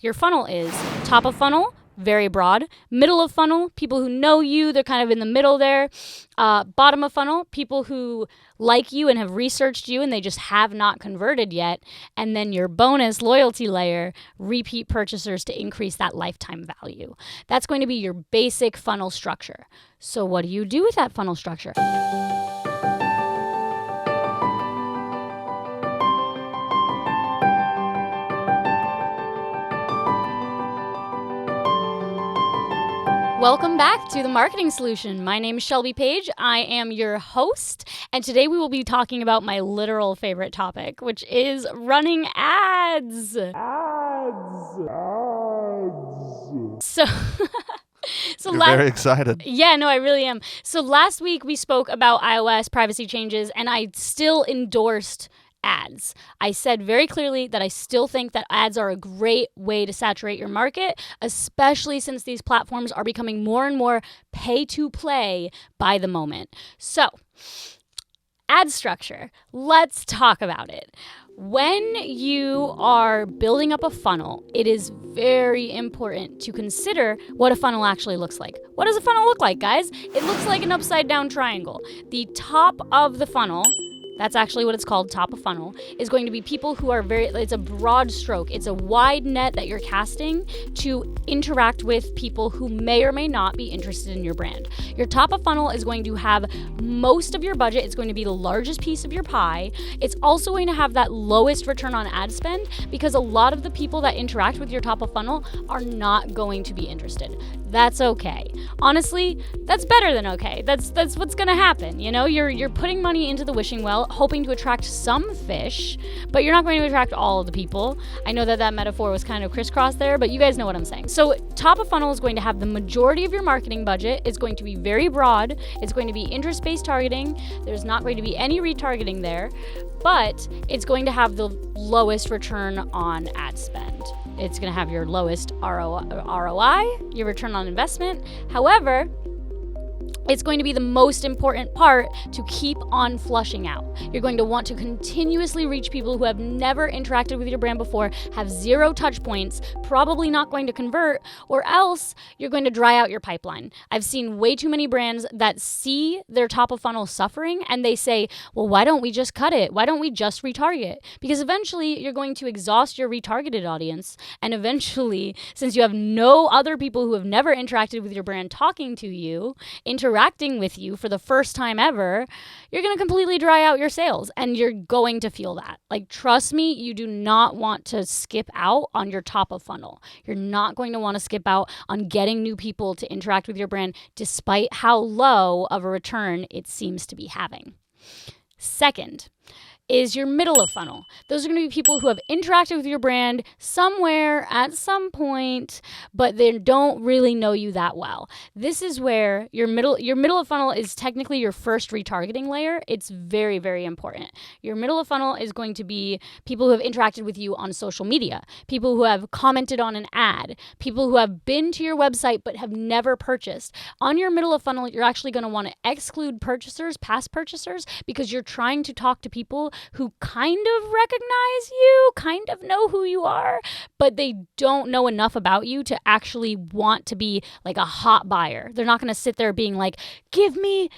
your funnel is. Top of funnel, very broad. Middle of funnel, people who know you, they're kind of in the middle there. Bottom of funnel, people who like you and have researched you and they just have not converted yet. And then your bonus loyalty layer, repeat purchasers to increase that lifetime value. That's going to be your basic funnel structure. So what do you do with that funnel structure? Welcome back to The Marketing Solution. My name is Shelby Paige. I am your host, and today we will be talking about my literal favorite topic, which is running ads. So You're very excited. Yeah, no, I really am. So last week we spoke about iOS privacy changes, and I still endorsed ads. I said very clearly that I still think that ads are a great way to saturate your market, especially since these platforms are becoming more and more pay to play by the moment. So, ad structure. Let's talk about it. When you are building up a funnel, it is very important to consider what a funnel actually looks like. What does a funnel look like, guys? It looks like an upside down triangle. The top of the funnel, that's actually what it's called, top of funnel, is going to be people who are it's a broad stroke. It's a wide net that you're casting to interact with people who may or may not be interested in your brand. Your top of funnel is going to have most of your budget. It's going to be the largest piece of your pie. It's also going to have that lowest return on ad spend because a lot of the people that interact with your top of funnel are not going to be interested. That's okay. Honestly, that's better than okay. That's what's going to happen. You know, you're putting money into the wishing well, hoping to attract some fish, but you're not going to attract all of the people. I know that metaphor was kind of crisscrossed there, but you guys know what I'm saying. So top of funnel is going to have the majority of your marketing budget. It's going to be very broad. It's going to be interest-based targeting. There's not going to be any retargeting there, but it's going to have the lowest return on ad spend. It's going to have your lowest ROI, your return on investment. However, it's going to be the most important part to keep on flushing out. You're going to want to continuously reach people who have never interacted with your brand before, have zero touch points, probably not going to convert, or else you're going to dry out your pipeline. I've seen way too many brands that see their top of funnel suffering and they say, well, why don't we just cut it? Why don't we just retarget? Because eventually you're going to exhaust your retargeted audience. And eventually, since you have no other people who have never interacted with your brand talking to you, interacting with you for the first time ever, you're going to completely dry out your sales and you're going to feel that. Like, trust me, you do not want to skip out on your top of funnel. You're not going to want to skip out on getting new people to interact with your brand despite how low of a return it seems to be having. Second is your middle of funnel. Those are going to be people who have interacted with your brand somewhere at some point, but they don't really know you that well. This is where your middle of funnel is technically your first retargeting layer. It's very, very important. Your middle of funnel is going to be people who have interacted with you on social media, people who have commented on an ad, people who have been to your website but have never purchased. On your middle of funnel, you're actually going to want to exclude purchasers, past purchasers, because you're trying to talk to people who kind of recognize you, kind of know who you are, but they don't know enough about you to actually want to be like a hot buyer. They're not going to sit there being like, give me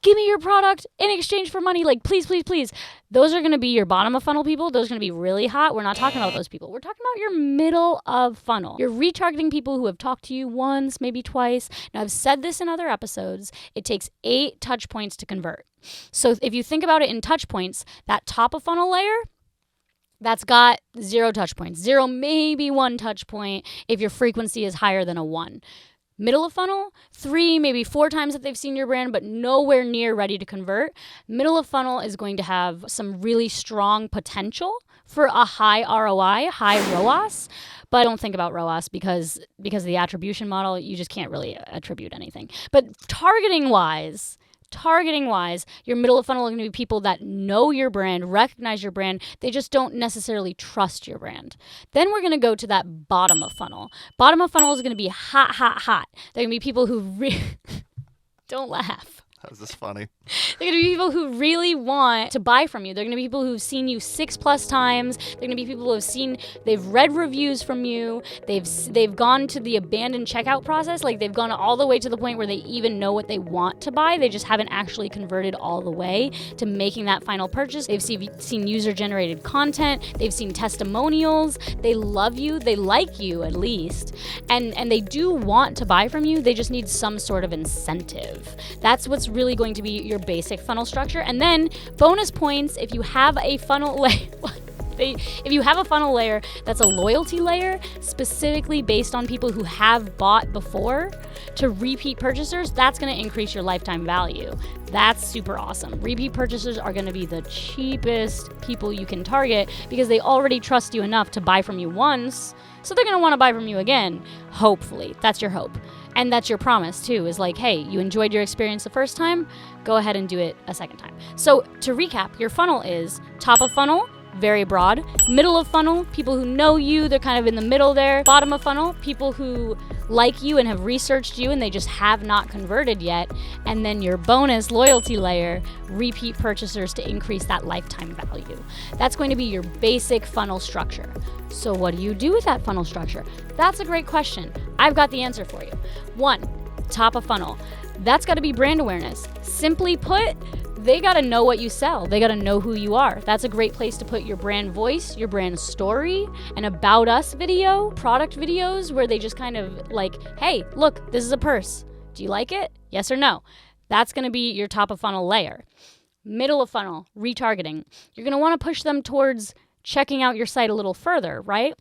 your product in exchange for money. Like, please, please, please. Those are going to be your bottom of funnel people. Those are going to be really hot. We're not talking about those people. We're talking about your middle of funnel. You're retargeting people who have talked to you once, maybe twice. Now, I've said this in other episodes. It takes 8 touch points to convert. So if you think about it in touch points, that top of funnel layer, that's got 0 touch points. 0, maybe 1 touch point if your frequency is higher than a 1. Middle of funnel, 3, maybe 4 times that they've seen your brand, but nowhere near ready to convert. Middle of funnel is going to have some really strong potential for a high ROI, high ROAS. But don't think about ROAS because of the attribution model, you just can't really attribute anything. But targeting wise, your middle of funnel are going to be people that know your brand, recognize your brand. They just don't necessarily trust your brand. Then we're going to go to that bottom of funnel. Bottom of funnel is going to be hot. They're going to be people who don't laugh. How's this funny? They're going to be people who really want to buy from you. They're going to be people who've seen you 6+ times. They're going to be people who have they've read reviews from you. They've gone to the abandoned checkout process. Like they've gone all the way to the point where they even know what they want to buy. They just haven't actually converted all the way to making that final purchase. They've seen user-generated content. They've seen testimonials. They love you. They like you at least. And they do want to buy from you. They just need some sort of incentive. That's what's really going to be your basic funnel structure. And then bonus points if you have a funnel if you have a funnel layer that's a loyalty layer specifically based on people who have bought before to repeat purchasers, that's going to increase your lifetime value. That's super awesome. Repeat purchasers are going to be the cheapest people you can target because they already trust you enough to buy from you once, so they're going to want to buy from you again. Hopefully. That's your hope. And that's your promise too, is like, hey, you enjoyed your experience the first time, go ahead and do it a second time. So to recap, your funnel is top of funnel, very broad. Middle of funnel, people who know you, they're kind of in the middle there. Bottom of funnel, people who like you and have researched you and they just have not converted yet. And then your bonus loyalty layer, repeat purchasers to increase that lifetime value. That's going to be your basic funnel structure. So what do you do with that funnel structure? That's a great question. I've got the answer for you. 1, top of funnel. That's got to be brand awareness. Simply put, they got to know what you sell. They got to know who you are. That's a great place to put your brand voice, your brand story, an about us video, product videos where they just kind of like, hey, look, this is a purse. Do you like it? Yes or no? That's going to be your top of funnel layer. Middle of funnel, retargeting. You're going to want to push them towards checking out your site a little further, right?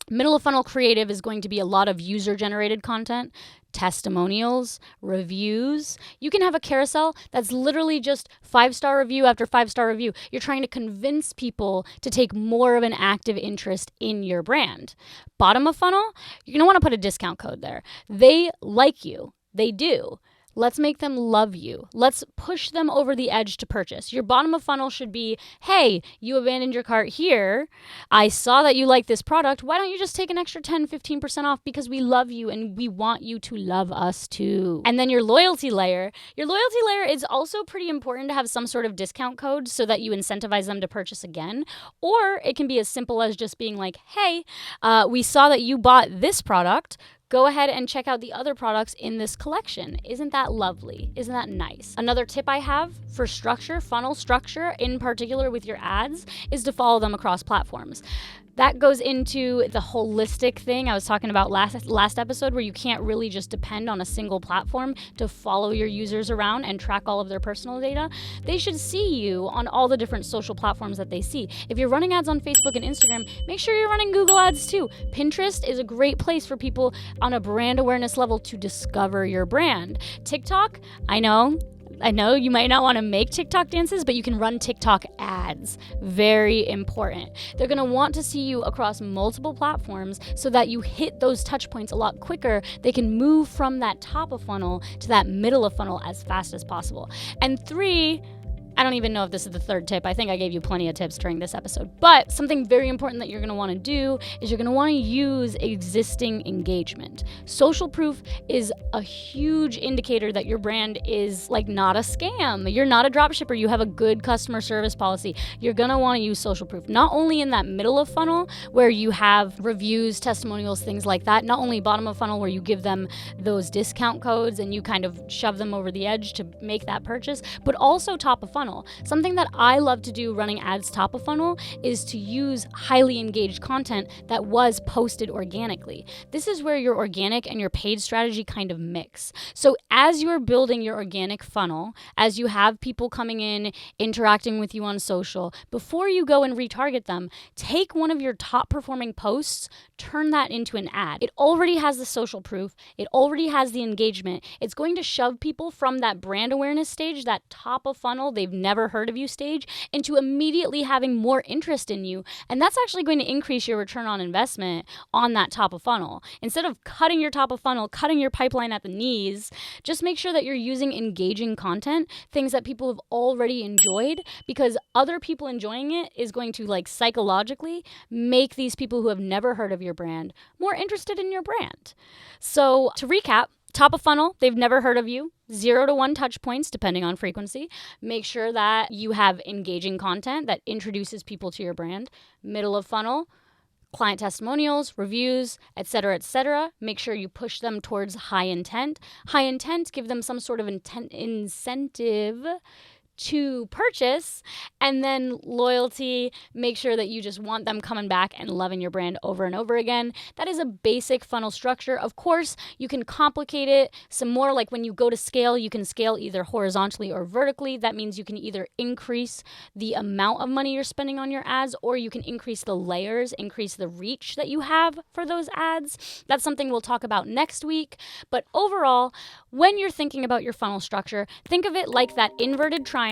Middle of funnel creative is going to be a lot of user-generated content, testimonials, reviews. You can have a carousel that's literally just 5-star review after 5-star review. You're trying to convince people to take more of an active interest in your brand. Bottom of funnel, you're going to want to put a discount code there. They like you. They do. Let's make them love you. Let's push them over the edge to purchase. Your bottom of funnel should be, hey, you abandoned your cart here. I saw that you like this product. Why don't you just take an extra 10, 15% off because we love you and we want you to love us too. And then your loyalty layer is also pretty important to have some sort of discount code so that you incentivize them to purchase again. Or it can be as simple as just being like, hey, we saw that you bought this product. Go ahead and check out the other products in this collection. Isn't that lovely? Isn't that nice? Another tip I have for structure, funnel structure, in particular with your ads, is to follow them across platforms. That goes into the holistic thing I was talking about last episode, where you can't really just depend on a single platform to follow your users around and track all of their personal data. They should see you on all the different social platforms that they see. If you're running ads on Facebook and Instagram, make sure you're running Google ads too. Pinterest is a great place for people on a brand awareness level to discover your brand. TikTok, I know you might not want to make TikTok dances, but you can run TikTok ads. Very important. They're going to want to see you across multiple platforms so that you hit those touch points a lot quicker. They can move from that top of funnel to that middle of funnel as fast as possible. And 3, I don't even know if this is the third tip. I think I gave you plenty of tips during this episode. But something very important that you're going to want to do is you're going to want to use existing engagement. Social proof is a huge indicator that your brand is like not a scam. You're not a dropshipper. You have a good customer service policy. You're going to want to use social proof, not only in that middle of funnel where you have reviews, testimonials, things like that, not only bottom of funnel where you give them those discount codes and you kind of shove them over the edge to make that purchase, but also top of funnel. Something that I love to do running ads top of funnel is to use highly engaged content that was posted organically. This is where your organic and your paid strategy kind of mix. So as you're building your organic funnel, as you have people coming in, interacting with you on social, before you go and retarget them, take one of your top performing posts, turn that into an ad. It already has the social proof. It already has the engagement. It's going to shove people from that brand awareness stage, that top of funnel, they've never heard of you stage, into immediately having more interest in you. And that's actually going to increase your return on investment on that top of funnel. Instead of cutting your top of funnel, cutting your pipeline at the knees, just make sure that you're using engaging content, things that people have already enjoyed, because other people enjoying it is going to like psychologically make these people who have never heard of your brand more interested in your brand. So to recap, Top of funnel, they've never heard of you. 0 to 1 touch points, depending on frequency. Make sure that you have engaging content that introduces people to your brand. Middle of funnel, client testimonials, reviews, etc., etc. Make sure you push them towards high intent. High intent, give them some sort of incentive to purchase. And then loyalty, make sure that you just want them coming back and loving your brand over and over again. That is a basic funnel structure. Of course, you can complicate it some more. Like when you go to scale, you can scale either horizontally or vertically. That means you can either increase the amount of money you're spending on your ads, or you can increase the layers, increase the reach that you have for those ads. That's something we'll talk about next week. But overall, when you're thinking about your funnel structure, think of it like that inverted triangle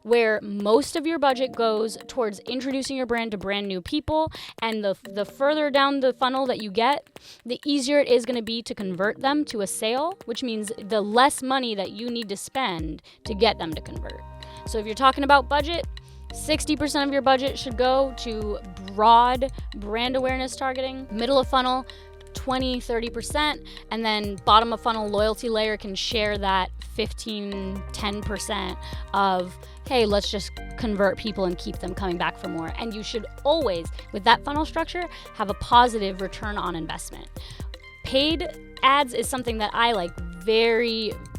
where most of your budget goes towards introducing your brand to brand new people, and the further down the funnel that you get, the easier it is going to be to convert them to a sale, which means the less money that you need to spend to get them to convert. So if you're talking about budget, 60% of your budget should go to broad brand awareness targeting. Middle of funnel, 20-30%, and then bottom of funnel loyalty layer can share that 15-10% of, hey, let's just convert people and keep them coming back for more. And you should always, with that funnel structure, have a positive return on investment. Paid ads is something that I like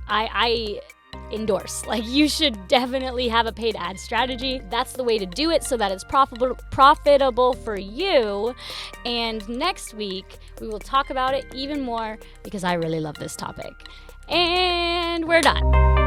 I endorse. Like, you should definitely have a paid ad strategy. That's the way to do it so that it's profitable for you. And next week, we will talk about it even more because I really love this topic. And we're done.